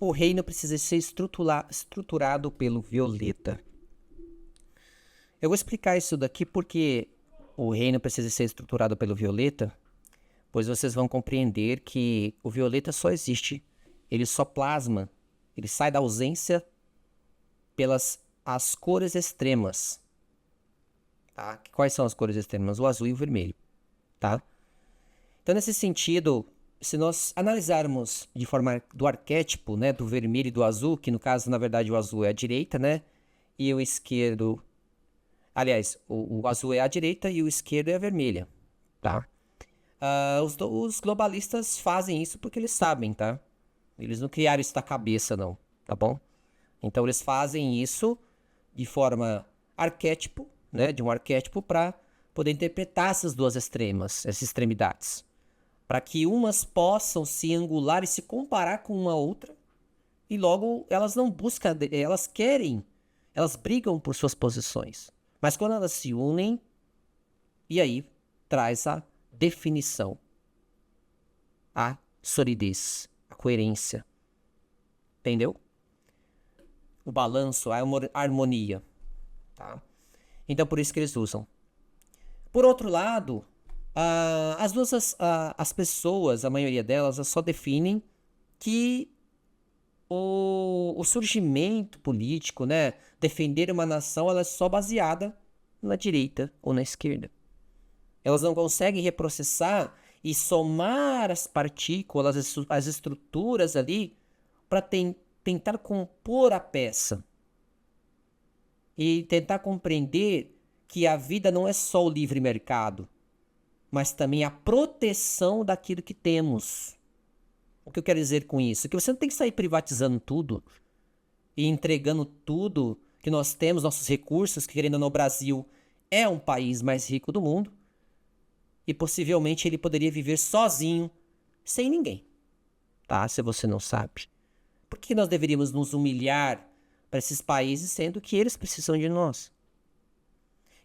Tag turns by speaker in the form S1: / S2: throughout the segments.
S1: O reino precisa ser estruturado pelo violeta. Eu vou explicar isso daqui porque o reino precisa ser estruturado pelo violeta, pois vocês vão compreender que o violeta só existe, ele só plasma, ele sai da ausência pelas as cores extremas. Tá? Quais são as cores extremas? O azul e o vermelho. Tá? Então, nesse sentido, se nós analisarmos de forma do arquétipo, né, do vermelho e do azul, que no caso, na verdade, o azul é a direita, né, e o esquerdo... Aliás, o azul é a direita e o esquerdo é a vermelha, tá? Os globalistas fazem isso porque eles sabem, tá? Eles não criaram isso da cabeça, não, tá bom? Então, eles fazem isso de forma arquétipo, né, de um arquétipo para poder interpretar essas duas essas extremidades, para que umas possam se angular e se comparar com uma outra, e logo elas não buscam, elas querem, elas brigam por suas posições. Mas quando elas se unem, e aí traz a definição, a solidez, a coerência. Entendeu? O balanço, a harmonia. Tá? Então por isso que eles usam. Por outro lado, as pessoas, a maioria delas, só definem que o surgimento político, né, defender uma nação, ela é só baseada na direita ou na esquerda. Elas não conseguem reprocessar e somar as partículas, as estruturas ali, para tentar compor a peça. E tentar compreender que a vida não é só o livre mercado, mas também a proteção daquilo que temos. O que eu quero dizer com isso? Que você não tem que sair privatizando tudo e entregando tudo que nós temos, nossos recursos, que querendo ou não, o Brasil é um país mais rico do mundo, e possivelmente ele poderia viver sozinho, sem ninguém, tá? Se você não sabe. Por que nós deveríamos nos humilhar para esses países, sendo que eles precisam de nós?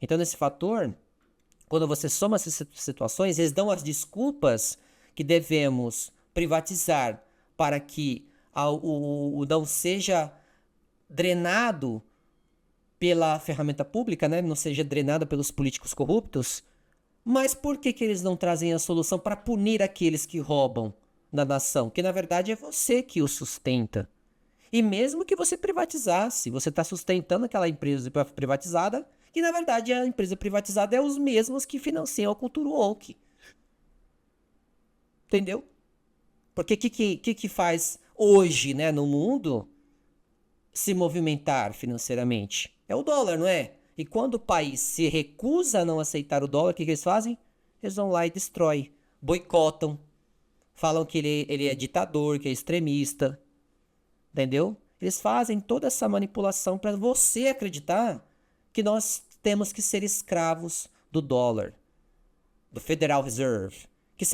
S1: Então, nesse fator, quando você soma essas situações, eles dão as desculpas que devemos privatizar para que o não seja drenado pela ferramenta pública, né? Não seja drenado pelos políticos corruptos. Mas por que eles não trazem a solução para punir aqueles que roubam da nação? Que na verdade é você que o sustenta. E mesmo que você privatizasse, você está sustentando aquela empresa privatizada, que na verdade a empresa privatizada é os mesmos que financiam a cultura woke. Entendeu? Porque o que faz hoje, né, no mundo se movimentar financeiramente? É o dólar, não é? E quando o país se recusa a não aceitar o dólar, o que eles fazem? Eles vão lá e destroem, boicotam, falam que ele é ditador, que é extremista. Entendeu? Eles fazem toda essa manipulação para você acreditar que nós temos que ser escravos do dólar, do Federal Reserve, que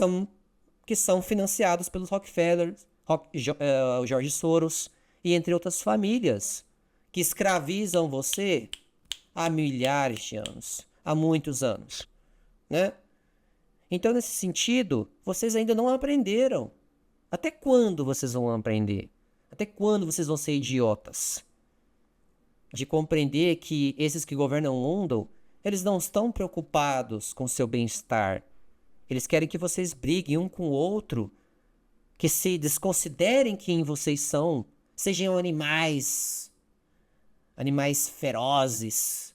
S1: são financiados pelos Rockefeller, George Soros e entre outras famílias, que escravizam você há milhares de anos, há muitos anos, né? Então, nesse sentido, vocês ainda não aprenderam. Até quando vocês vão aprender? Até quando vocês vão ser idiotas? De compreender que esses que governam o mundo, eles não estão preocupados com seu bem-estar. Eles querem que vocês briguem um com o outro, que se desconsiderem quem vocês são, sejam animais ferozes,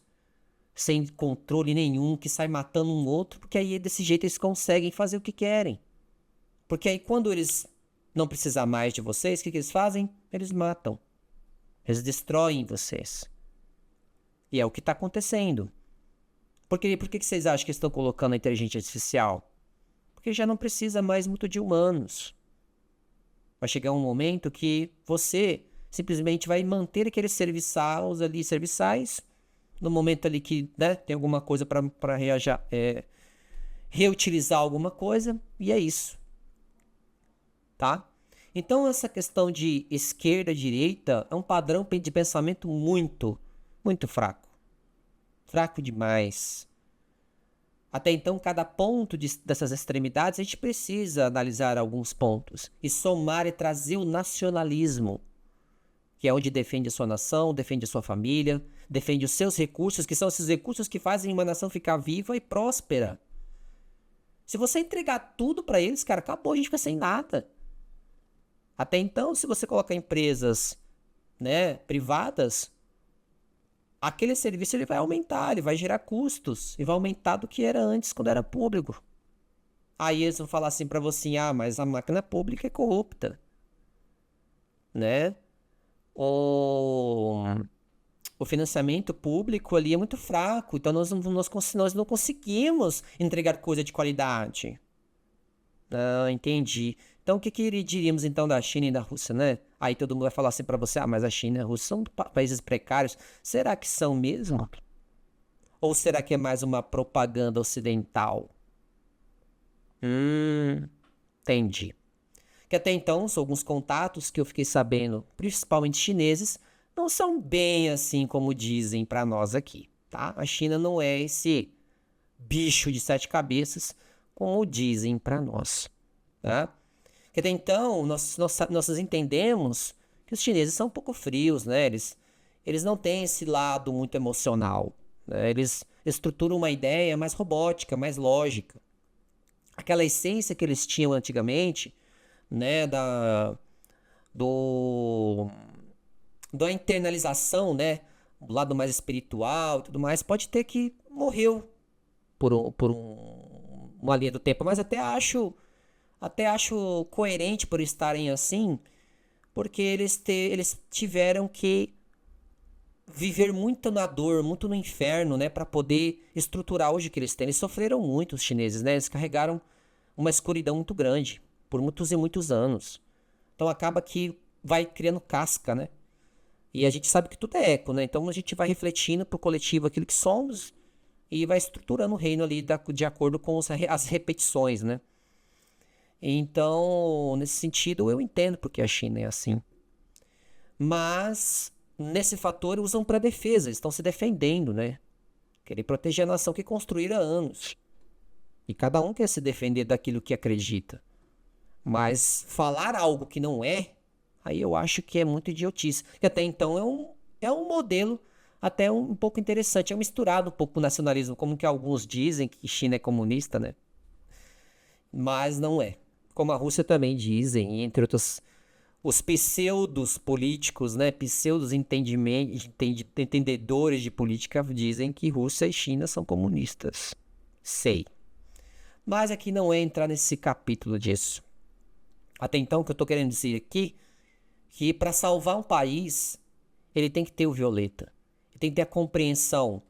S1: sem controle nenhum, que saem matando um outro, porque aí desse jeito eles conseguem fazer o que querem. Porque aí quando eles não precisar mais de vocês, o que eles fazem? Eles matam. Eles destroem vocês. E é o que está acontecendo. Por que vocês acham que estão colocando a inteligência artificial? Porque já não precisa mais muito de humanos. Vai chegar um momento que você simplesmente vai manter aqueles serviçais, no momento ali que, né, tem alguma coisa para reutilizar alguma coisa, e é isso. Tá? Então essa questão de esquerda, direita é um padrão de pensamento muito, muito fraco. Fraco demais. Até então, cada ponto dessas extremidades, a gente precisa analisar alguns pontos e somar e trazer o nacionalismo. que é onde defende a sua nação, defende a sua família, defende os seus recursos, que são esses recursos que fazem uma nação ficar viva e próspera. Se você entregar tudo para eles, cara, acabou, a gente fica sem nada. Até então, se você colocar empresas, né, privadas, aquele serviço ele vai aumentar, ele vai gerar custos e vai aumentar do que era antes quando era público. Aí eles vão falar assim para você, mas a máquina pública é corrupta, né? O financiamento público ali é muito fraco, então nós não conseguimos entregar coisa de qualidade. Ah, entendi. Então o que diríamos então da China e da Rússia, né? Aí todo mundo vai falar assim pra você, mas a China e a Rússia são países precários. Será que são mesmo? Ou será que é mais uma propaganda ocidental? Entendi. Que até então, alguns contatos que eu fiquei sabendo, principalmente chineses, não são bem assim como dizem pra nós aqui, tá? A China não é esse bicho de 7 cabeças, como dizem pra nós, tá? Que até então, nós entendemos que os chineses são um pouco frios, né? Eles não têm esse lado muito emocional, né? Eles estruturam uma ideia mais robótica, mais lógica. Aquela essência que eles tinham antigamente, né? Da internalização, né? O lado mais espiritual e tudo mais, pode ter que morreu por uma linha do tempo, mas até acho coerente por estarem assim, porque eles tiveram que viver muito na dor, muito no inferno, né, para poder estruturar hoje o que eles têm. Eles sofreram muito, os chineses, né? Eles carregaram uma escuridão muito grande por muitos e muitos anos. Então acaba que vai criando casca, né? E a gente sabe que tudo é eco, né? Então a gente vai refletindo pro coletivo aquilo que somos e vai estruturando o reino ali de acordo com as repetições, né? Então, nesse sentido, eu entendo porque a China é assim. Mas, nesse fator, usam para defesa. Eles estão se defendendo, né? Querem proteger a nação que construíram há anos. E cada um quer se defender daquilo que acredita. Mas falar algo que não é, aí eu acho que é muito idiotice. Que até então é um modelo até um pouco interessante. É misturado um pouco com o nacionalismo, como que alguns dizem que China é comunista, né? Mas não é. Como a Rússia também dizem, entre outros, os pseudos políticos, né, pseudos entendedores de política dizem que Rússia e China são comunistas. Sei. Mas aqui não é entrar nesse capítulo disso. Até então, o que eu estou querendo dizer aqui, que para salvar um país, ele tem que ter o violeta. Ele tem que ter a compreensão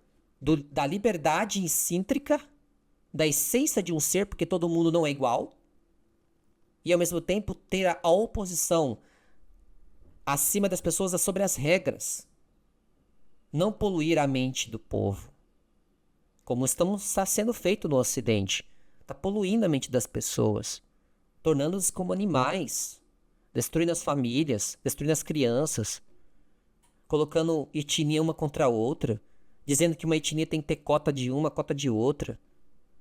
S1: da liberdade intrínseca, da essência de um ser, porque todo mundo não é igual. E ao mesmo tempo ter a oposição acima das pessoas sobre as regras. Não poluir a mente do povo. Como está sendo feito no Ocidente. Está poluindo a mente das pessoas. Tornando-os como animais. Destruindo as famílias. Destruindo as crianças. Colocando etnia uma contra a outra. Dizendo que uma etnia tem que ter cota de uma, cota de outra.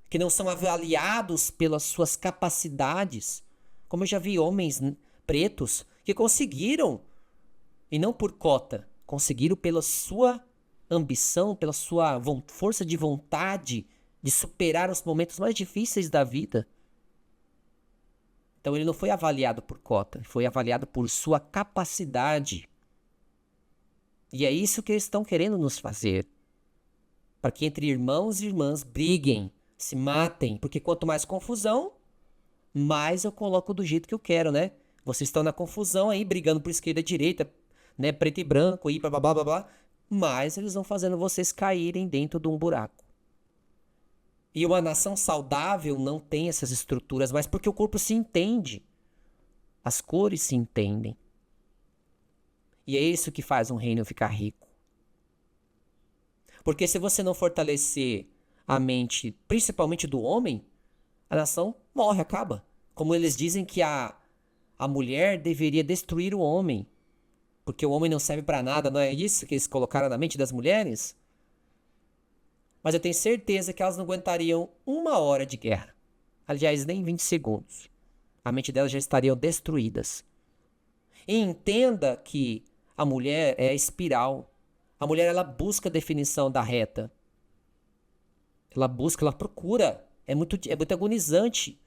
S1: Que não são avaliados pelas suas capacidades. Como eu já vi homens pretos que conseguiram, e não por cota, conseguiram pela sua ambição, pela sua força de vontade de superar os momentos mais difíceis da vida. Então ele não foi avaliado por cota, foi avaliado por sua capacidade. E é isso que eles estão querendo nos fazer. Para que entre irmãos e irmãs briguem, se matem, porque quanto mais confusão, mais eu coloco do jeito que eu quero, né? Vocês estão na confusão aí, brigando por esquerda e direita, né? Preto e branco, blá, blá, blá, blá, blá. Mas eles vão fazendo vocês caírem dentro de um buraco. E uma nação saudável não tem essas estruturas, mas porque o corpo se entende. As cores se entendem. E é isso que faz um reino ficar rico. Porque se você não fortalecer a mente, principalmente do homem, a nação morre, acaba. Como eles dizem que a mulher deveria destruir o homem. Porque o homem não serve para nada, não é isso que eles colocaram na mente das mulheres? Mas eu tenho certeza que elas não aguentariam 1 hora de guerra. Aliás, nem 20 segundos. A mente delas já estariam destruídas. E entenda que A mulher é a espiral. A mulher, ela busca a definição da reta. Ela busca, ela procura. É muito agonizante.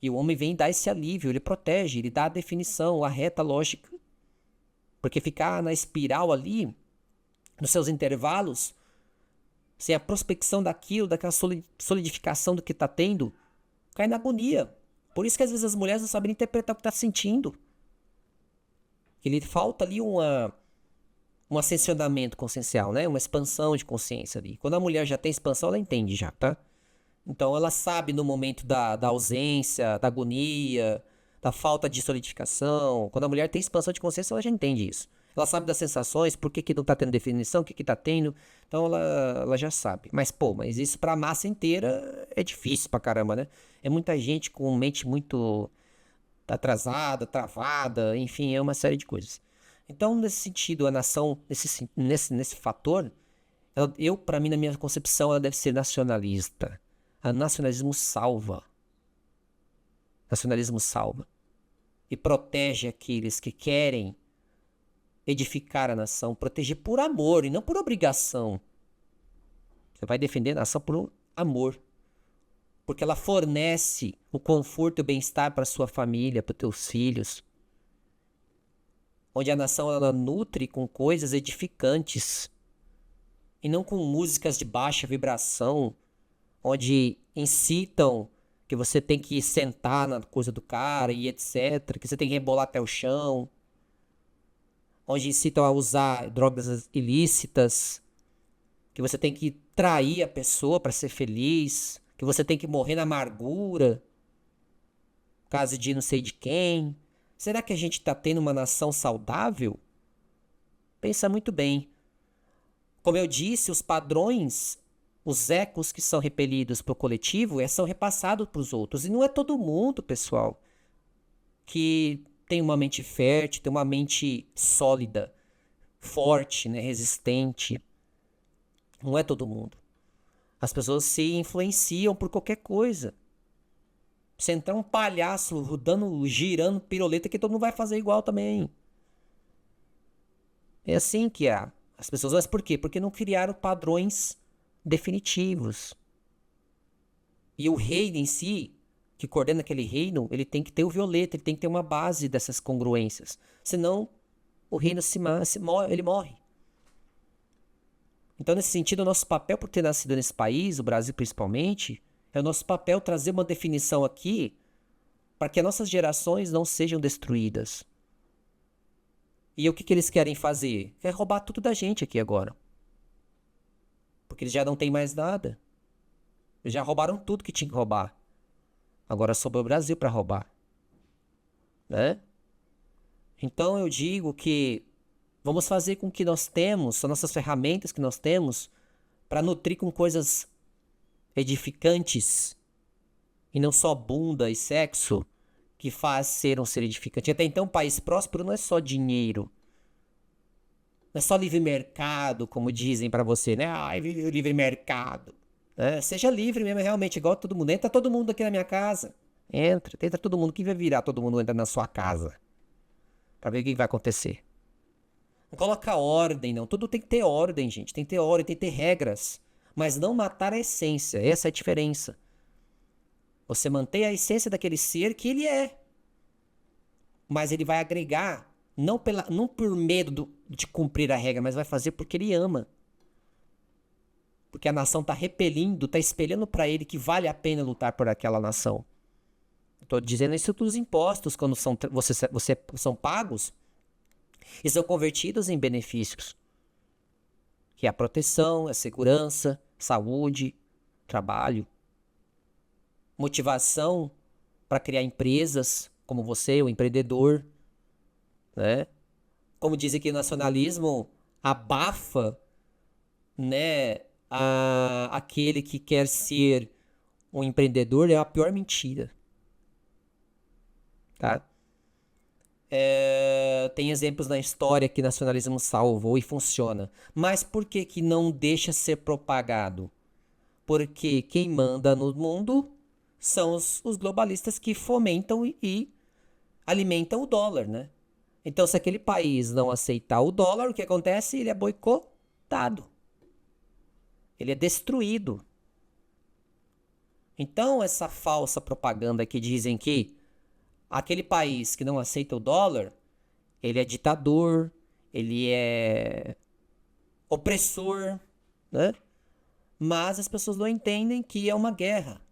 S1: E o homem vem dar esse alívio, ele protege, ele dá a definição, a reta lógica. Porque ficar na espiral ali, nos seus intervalos, sem a prospecção daquilo, daquela solidificação do que está tendo, cai na agonia. Por isso que às vezes as mulheres não sabem interpretar o que está sentindo. Ele falta ali um ascensionamento consciencial, né? Uma expansão de consciência ali. Quando a mulher já tem expansão, ela entende já, tá? Então ela sabe no momento da ausência, da agonia, da falta de solidificação. Quando a mulher tem expansão de consciência, ela já entende isso. Ela sabe das sensações, por que não tá tendo definição, o que tá tendo. Então ela já sabe. Mas isso pra massa inteira é difícil pra caramba, né? É muita gente com mente muito atrasada, travada, enfim, é uma série de coisas. Então, nesse sentido, a nação, nesse fator, pra mim, na minha concepção, ela deve ser nacionalista. O nacionalismo salva. Nacionalismo salva. E protege aqueles que querem edificar a nação. Proteger por amor e não por obrigação. Você vai defender a nação por amor. Porque ela fornece o conforto e o bem-estar para sua família, para os teus filhos. Onde a nação ela nutre com coisas edificantes. E não com músicas de baixa vibração, onde incitam que você tem que sentar na coisa do cara e etc. Que você tem que rebolar até o chão. Onde incitam a usar drogas ilícitas. Que você tem que trair a pessoa para ser feliz. Que você tem que morrer na amargura. Caso de não sei de quem. Será que a gente está tendo uma nação saudável? Pensa muito bem. Como eu disse, os padrões, os ecos que são repelidos para o coletivo são repassados para os outros. E não é todo mundo, pessoal, que tem uma mente fértil, tem uma mente sólida, forte, né, resistente. Não é todo mundo. As pessoas se influenciam por qualquer coisa. Se entrar um palhaço rodando, girando piroleta, que todo mundo vai fazer igual também. É assim que é. As pessoas, mas por quê? Porque não criaram padrões definitivos. E o reino em si, que coordena aquele reino, ele tem que ter o violeta, ele tem que ter uma base dessas congruências. Senão, o reino ele morre. Então, nesse sentido, o nosso papel por ter nascido nesse país, o Brasil principalmente, é o nosso papel trazer uma definição aqui para que as nossas gerações não sejam destruídas. E o que eles querem fazer? Quer roubar tudo da gente aqui agora. Porque eles já não têm mais nada. Eles já roubaram tudo que tinha que roubar. Agora sobrou o Brasil para roubar. Né? Então eu digo que vamos fazer com que nós temos, são nossas ferramentas que nós temos, para nutrir com coisas edificantes. E não só bunda e sexo que faz ser um ser edificante. Até então, um país próspero não é só dinheiro. Não é só livre mercado, como dizem pra você, né? Ai, livre mercado. Seja livre mesmo, realmente, igual todo mundo. Entra todo mundo aqui na minha casa. Entra todo mundo. Quem vai virar todo mundo entra na sua casa? Pra ver o que vai acontecer. Não coloca ordem, não. Tudo tem que ter ordem, gente. Tem que ter ordem, tem que ter regras. Mas não matar a essência. Essa é a diferença. Você mantém a essência daquele ser que ele é. Mas ele vai agregar, não por medo de cumprir a regra, mas vai fazer porque ele ama. Porque a nação está repelindo, está espelhando para ele que vale a pena lutar por aquela nação. Estou dizendo isso dos impostos, quando são pagos e são convertidos em benefícios. Que é a proteção, a segurança, saúde, trabalho. Motivação para criar empresas, como você, o empreendedor, né? Como dizem que o nacionalismo abafa, né, aquele que quer ser um empreendedor, é a pior mentira, tá? Tem exemplos na história que o nacionalismo salvou e funciona. Mas por que não deixa ser propagado? Porque quem manda no mundo são os globalistas que fomentam e alimentam o dólar, né? Então, se aquele país não aceitar o dólar, o que acontece? Ele é boicotado. Ele é destruído. Então, essa falsa propaganda que dizem que aquele país que não aceita o dólar, ele é ditador, ele é opressor, né? Mas as pessoas não entendem que é uma guerra.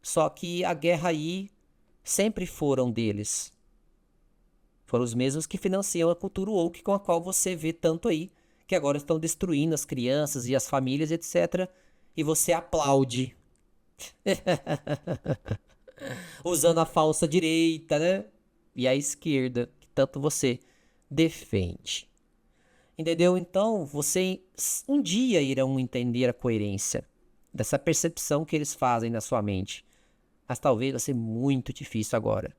S1: Só que a guerra aí sempre foram deles. Foram os mesmos que financiam a cultura woke com a qual você vê tanto aí, que agora estão destruindo as crianças e as famílias, etc. E você aplaude. Usando a falsa direita, né? E a esquerda, que tanto você defende. Entendeu? Então, você um dia irão entender a coerência dessa percepção que eles fazem na sua mente. Mas talvez vai ser muito difícil agora.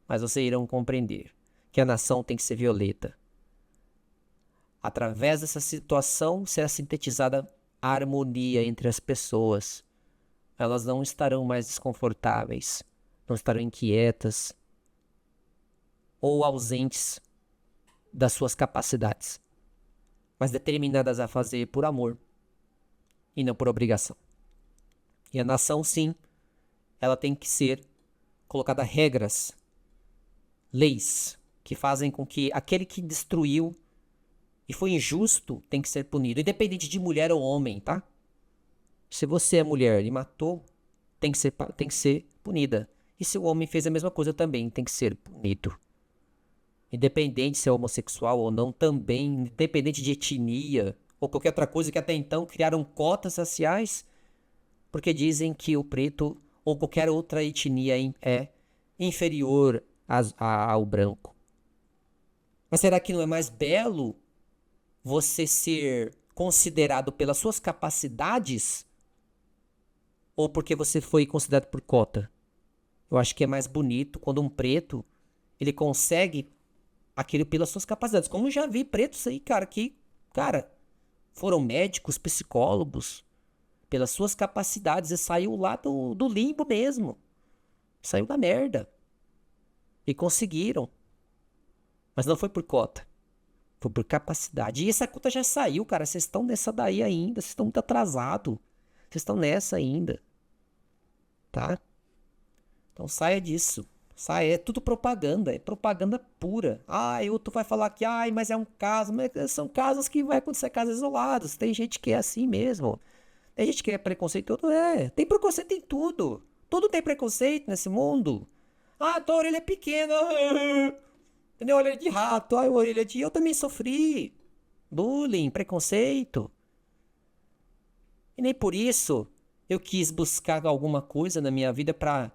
S1: Mas vocês irão compreender que a nação tem que ser violenta. Através dessa situação será sintetizada a harmonia entre as pessoas. Elas não estarão mais desconfortáveis, não estarão inquietas ou ausentes das suas capacidades, mas determinadas a fazer por amor e não por obrigação. E a nação, sim, ela tem que ser colocada regras, leis, que fazem com que aquele que destruiu e foi injusto tem que ser punido, independente de mulher ou homem, tá? Se você é mulher e matou, tem que ser punida. E se o homem fez a mesma coisa também, tem que ser punido. Independente se é homossexual ou não, também, independente de etnia ou qualquer outra coisa, que até então criaram cotas raciais, porque dizem que o preto ou qualquer outra etnia é inferior ao branco. Mas será que não é mais belo você ser considerado pelas suas capacidades ou porque você foi considerado por cota? Eu acho que é mais bonito quando um preto ele consegue aquilo pelas suas capacidades. Como eu já vi pretos aí, cara, que, cara, foram médicos, psicólogos, pelas suas capacidades e saiu lá do limbo mesmo. Saiu da merda. E conseguiram. Mas não foi por cota. Foi por capacidade. E essa conta já saiu, cara. Vocês estão nessa daí ainda. Vocês estão muito atrasados. Vocês estão nessa ainda. Tá? Então saia disso. Saia. É tudo propaganda. É propaganda pura. Ai, outro vai falar que, ai, mas é um caso. Mas são casos que vai acontecer, casos isolados. Tem gente que é assim mesmo. Tem gente que é preconceituoso. Tem preconceito em tudo. Tudo tem preconceito nesse mundo. Ah, tua orelha é pequena. Entendeu? Orelha de rato. Ai, orelha de... Eu também sofri. Bullying, preconceito. E nem por isso eu quis buscar alguma coisa na minha vida para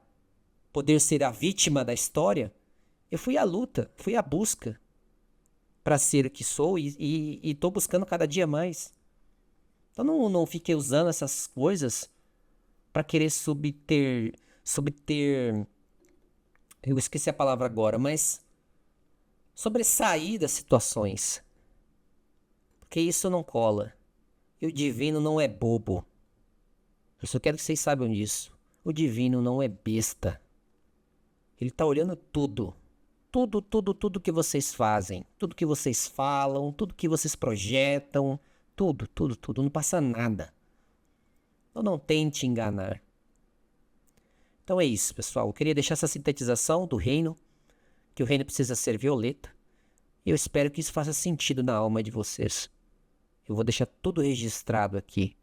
S1: poder ser a vítima da história. Eu fui à luta, fui à busca para ser o que sou e tô buscando cada dia mais. Então não fiquei usando essas coisas para querer subter... Eu esqueci a palavra agora, mas sobressair das situações. Porque isso não cola. E o divino não é bobo. Eu só quero que vocês saibam disso. O divino não é besta. Ele tá olhando tudo. Tudo que vocês fazem. Tudo que vocês falam. Tudo que vocês projetam. Tudo. Não passa nada. Então não tente enganar. Então é isso, pessoal. Eu queria deixar essa sintetização do reino. Que o reino precisa ser violeta. E eu espero que isso faça sentido na alma de vocês. Eu vou deixar tudo registrado aqui.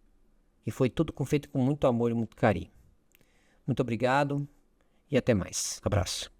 S1: E foi tudo feito com muito amor e muito carinho. Muito obrigado e até mais. Abraço.